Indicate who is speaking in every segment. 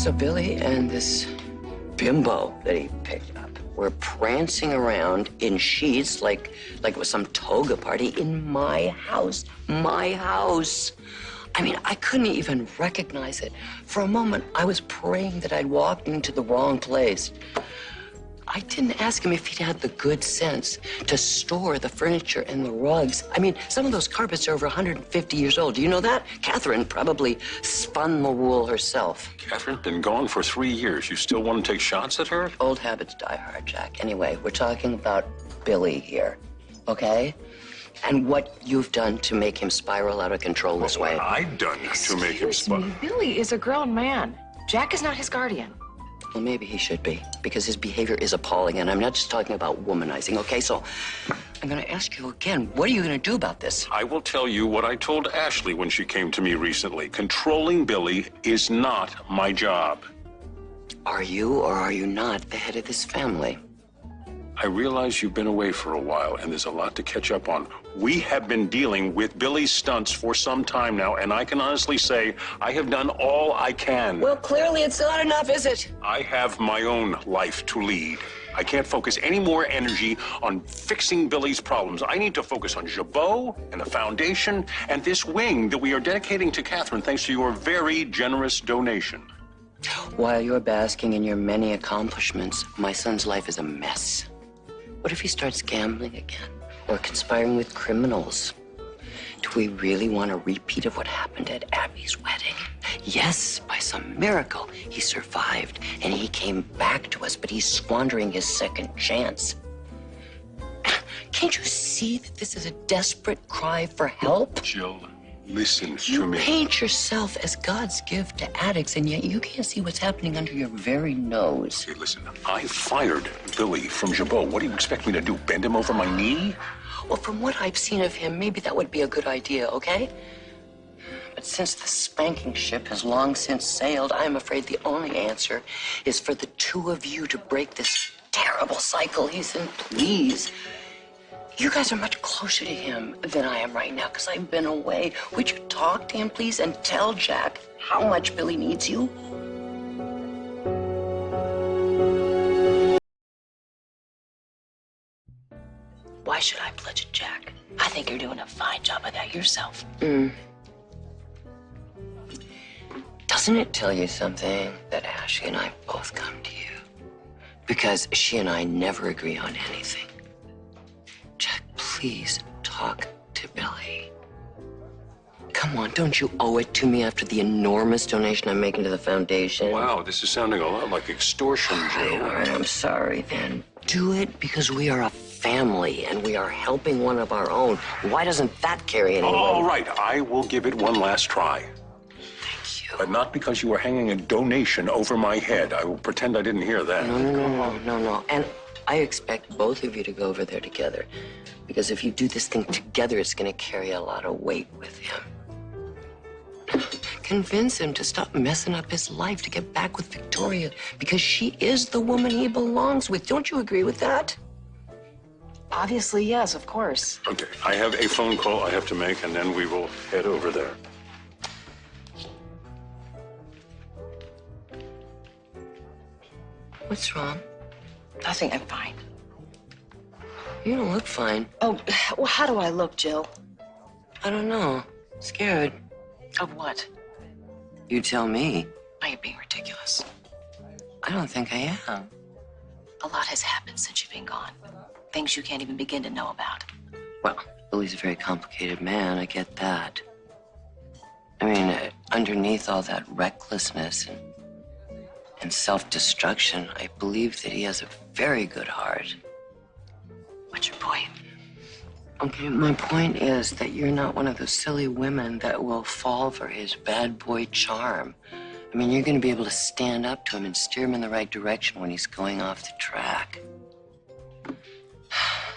Speaker 1: So Billy and this bimbo that he picked up were prancing around in sheets like it was some toga party in my house. My house. I mean, I couldn't even recognize it. For a moment, I was praying that I'd walked into the wrong place. I didn't ask him if he'd had the good sense to store the furniture and the rugs. I mean, some of those carpets are over 150 years old. Do you know that? Catherine probably spun the wool herself.
Speaker 2: Catherine's been gone for 3 years. You still want to take shots at her?
Speaker 1: Old habits die hard, Jack. Anyway, we're talking about Billy here, okay? And what you've done to make him spiral out of control this way.
Speaker 2: What I've done to make him spiral.
Speaker 3: Billy is a grown man. Jack is not his guardian.
Speaker 1: Well, maybe he should be, because his behavior is appalling, and I'm not just talking about womanizing, okay? So I'm going to ask you again, what are you going to do about this?
Speaker 2: I will tell you what I told Ashley when she came to me recently. Controlling Billy is not my job.
Speaker 1: Are you or are you not the head of this family?
Speaker 2: I realize you've been away for a while, and there's a lot to catch up on. We have been dealing with Billy's stunts for some time now, and I can honestly say I have done all I can.
Speaker 1: Well, clearly it's not enough, is it?
Speaker 2: I have my own life to lead. I can't focus any more energy on fixing Billy's problems. I need to focus on Jabot and the foundation and this wing that we are dedicating to Catherine thanks to your very generous donation.
Speaker 1: While you're basking in your many accomplishments, my son's life is a mess. What if he starts gambling again or conspiring with criminals? Do we really want a repeat of what happened at Abby's wedding? Yes, by some miracle, he survived and he came back to us, but he's squandering his second chance. Can't you see that this is a desperate cry for help?
Speaker 2: Jill, listen to
Speaker 1: You
Speaker 2: me.
Speaker 1: paint yourself as God's gift to addicts, and yet you can't see what's happening under your very nose.
Speaker 2: Hey, listen, I fired Billy from Jabot. What do you expect me to do, bend him over my knee?
Speaker 1: Well, from what I've seen of him, maybe that would be a good idea, okay? But since the spanking ship has long since sailed, I'm afraid the only answer is for the two of you to break this terrible cycle he's in. Please. You guys are much closer to him than I am right now because I've been away. Would you talk to him, please, and tell Jack how much Billy needs you? Why should I pledge it, Jack? I think you're doing a fine job of that yourself. Doesn't it tell you something that Ashley and I both come to you? Because she and I never agree on anything. Jack, please talk to Billy. Come on, don't you owe it to me after the enormous donation I'm making to the foundation?
Speaker 2: Wow, this is sounding a lot like extortion, Jill.
Speaker 1: All right, I'm sorry then. Do it because we are a family and we are helping one of our own. Why doesn't that carry any weight?
Speaker 2: All right, I will give it one last try.
Speaker 1: Thank you.
Speaker 2: But not because you were hanging a donation over my head. I will pretend I didn't hear that.
Speaker 1: No. And I expect both of you to go over there together. Because if you do this thing together, it's going to carry a lot of weight with him. Convince him to stop messing up his life, to get back with Victoria, because she is the woman he belongs with. Don't you agree with that?
Speaker 3: Obviously, yes, of course.
Speaker 2: Okay, I have a phone call I have to make, and then we will head over there.
Speaker 1: What's wrong?
Speaker 3: Nothing, I'm fine.
Speaker 1: You don't look fine.
Speaker 3: Oh, well, how do I look, Jill?
Speaker 1: I don't know. Scared.
Speaker 3: Of what?
Speaker 1: You tell me.
Speaker 3: Are you being ridiculous?
Speaker 1: I don't think I am.
Speaker 3: A lot has happened since you've been gone. Things you can't even begin to know about.
Speaker 1: Well, Billy's a very complicated man. I get that. I mean, underneath all that recklessness and self-destruction, I believe that he has a very good heart.
Speaker 3: What's your point?
Speaker 1: Okay, my point is that you're not one of those silly women that will fall for his bad boy charm. I mean, you're going to be able to stand up to him and steer him in the right direction when he's going off the track.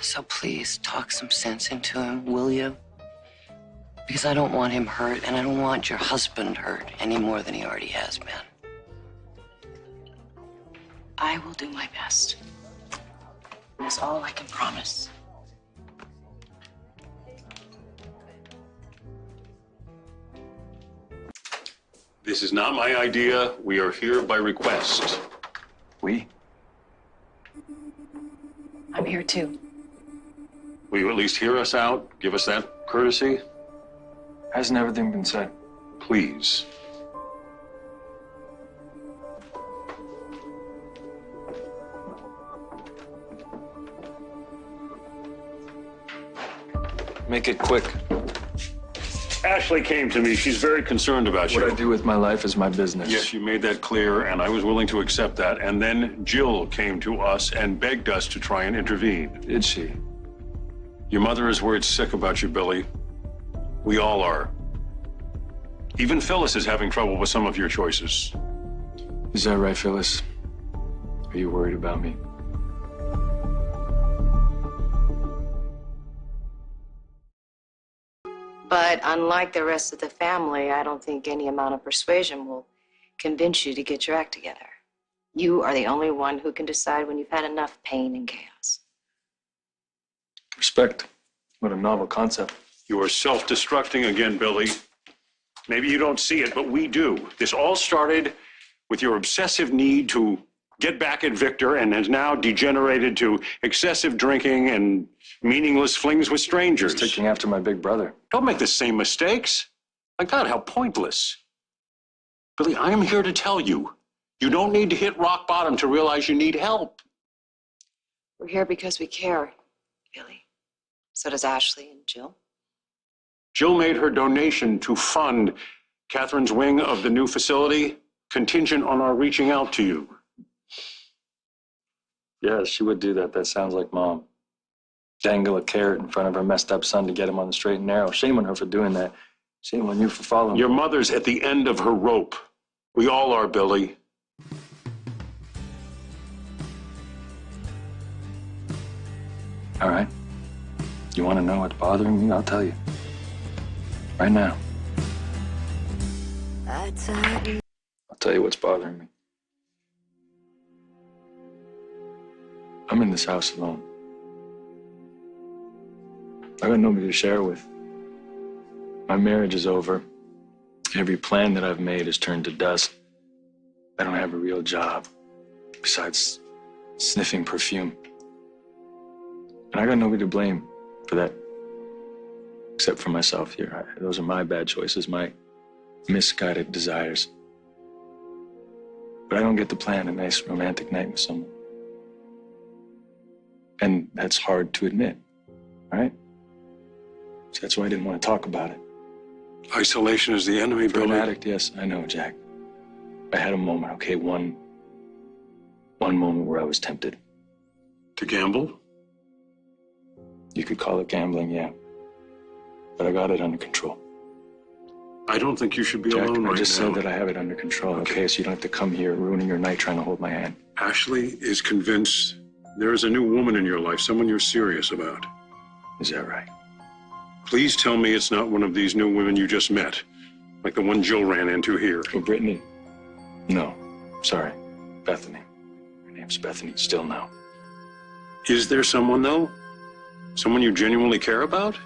Speaker 1: So please, talk some sense into him, will you? Because I don't want him hurt, and I don't want your husband hurt any more than he already has been.
Speaker 3: I will do my best. That's all I can promise.
Speaker 2: This is not my idea. We are here by request.
Speaker 4: We?
Speaker 3: I'm here too.
Speaker 2: Will you at least hear us out? Give us that courtesy?
Speaker 4: Hasn't everything been said?
Speaker 2: Please.
Speaker 4: Make it quick.
Speaker 2: Ashley came to me. She's very concerned about you.
Speaker 4: What I do with my life is my business.
Speaker 2: Yes, you made that clear, and I was willing to accept that. And then Jill came to us and begged us to try and intervene.
Speaker 4: Did she?
Speaker 2: Your mother is worried sick about you, Billy. We all are. Even Phyllis is having trouble with some of your choices.
Speaker 4: Is that right, Phyllis? Are you worried about me?
Speaker 3: But unlike the rest of the family, I don't think any amount of persuasion will convince you to get your act together. You are the only one who can decide when you've had enough pain and chaos.
Speaker 4: Respect. What a novel concept.
Speaker 2: You are self-destructing again, Billy. Maybe you don't see it, but we do. This all started with your obsessive need to get back at Victor and has now degenerated to excessive drinking and meaningless flings with strangers.
Speaker 4: Just taking after my big brother.
Speaker 2: Don't make the same mistakes. My God, how pointless. Billy, I am here to tell you, you don't need to hit rock bottom to realize you need help.
Speaker 3: We're here because we care, Billy. So does Ashley and Jill.
Speaker 2: Jill made her donation to fund Catherine's wing of the new facility contingent on our reaching out to you.
Speaker 4: Yeah, she would do that. That sounds like Mom. Dangle a carrot in front of her messed up son to get him on the straight and narrow. Shame on her for doing that. Shame on you for following.
Speaker 2: Your mother's at the end of her rope. We all are, Billy.
Speaker 4: All right. You want to know what's bothering me? I'll tell you. Right now. I'll tell you what's bothering me. I'm in this house alone. I got nobody to share it with. My marriage is over. Every plan that I've made is turned to dust. I don't have a real job besides sniffing perfume. And I got nobody to blame for that, except for myself here. Those are my bad choices, my misguided desires. But I don't get to plan a nice romantic night with someone. And that's hard to admit, right? So that's why I didn't want to talk about it.
Speaker 2: Isolation is the enemy,
Speaker 4: For
Speaker 2: Billy.
Speaker 4: an addict, yes, I know, Jack. I had a moment, okay, one moment where I was tempted.
Speaker 2: To gamble?
Speaker 4: You could call it gambling, yeah. But I got it under control.
Speaker 2: I don't think you should be
Speaker 4: Jack,
Speaker 2: alone right now.
Speaker 4: I just said that I have it under control, okay? So you don't have to come here ruining your night trying to hold my hand.
Speaker 2: Ashley is convinced there is a new woman in your life, someone you're serious about.
Speaker 4: Is that right?
Speaker 2: Please tell me it's not one of these new women you just met, like the one Jill ran into here.
Speaker 4: Oh, Brittany? No, sorry. Bethany. Her name's Bethany, still no.
Speaker 2: Is there someone, though? Someone you genuinely care about?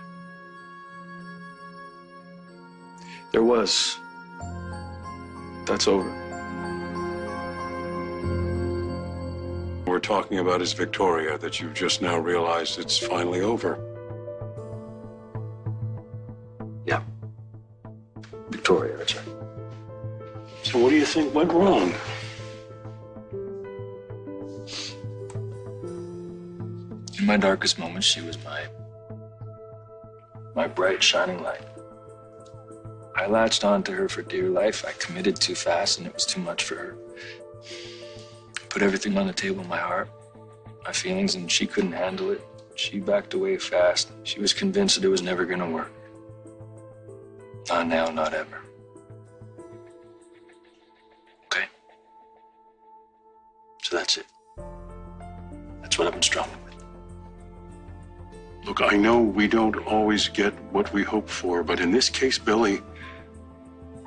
Speaker 4: There was. That's over.
Speaker 2: We're talking about is Victoria, that you've just now realized it's finally over.
Speaker 4: Yeah. Victoria, that's right.
Speaker 2: So what do you think went wrong?
Speaker 4: In my darkest moments, she was my bright, shining light. I latched onto her for dear life. I committed too fast, and it was too much for her. I put everything on the table, my heart, my feelings, and she couldn't handle it. She backed away fast. She was convinced that it was never going to work. Not now, not ever. Okay. So that's it. That's what I've been struggling with.
Speaker 2: Look, I know we don't always get what we hope for, but in this case, Billy,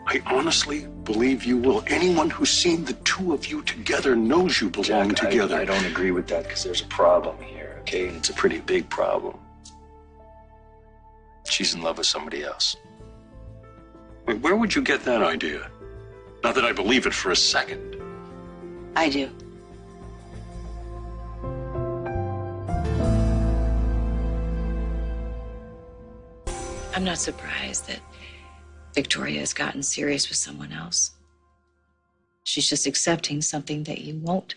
Speaker 2: I honestly believe you will. Anyone who's seen the two of you together knows you belong
Speaker 4: Jack,
Speaker 2: together.
Speaker 4: I don't agree with that because there's a problem here, okay? And it's a pretty big problem. She's in love with somebody else.
Speaker 2: Wait, where would you get that idea? Not that I believe it for a second.
Speaker 3: I do. I'm not surprised that Victoria has gotten serious with someone else. She's just accepting something that you won't.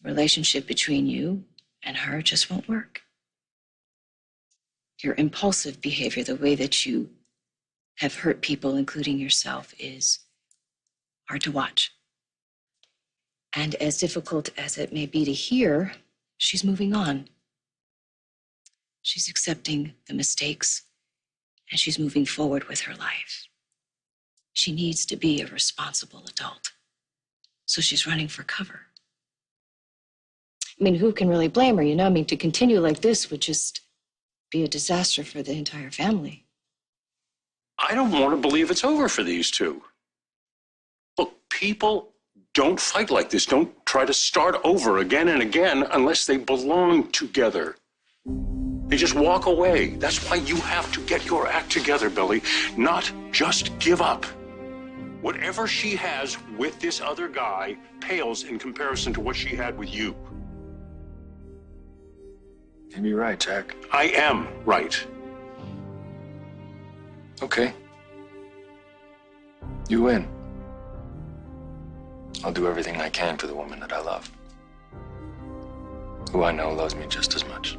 Speaker 3: The relationship between you and her just won't work. Your impulsive behavior, the way that you have hurt people, including yourself, is hard to watch. And as difficult as it may be to hear, she's moving on. She's accepting the mistakes, and she's moving forward with her life. She needs to be a responsible adult. So she's running for cover. I mean, who can really blame her, you know? I mean, to continue like this would just be a disaster for the entire family.
Speaker 2: I don't want to believe it's over for these two. Look, people don't fight like this. Don't try to start over again and again unless they belong together. They just walk away. That's why you have to get your act together, Billy. Not just give up. Whatever she has with this other guy pales in comparison to what she had with you.
Speaker 4: Maybe you're right, Jack.
Speaker 2: I am right.
Speaker 4: Okay. You win. I'll do everything I can for the woman that I love, who I know loves me just as much.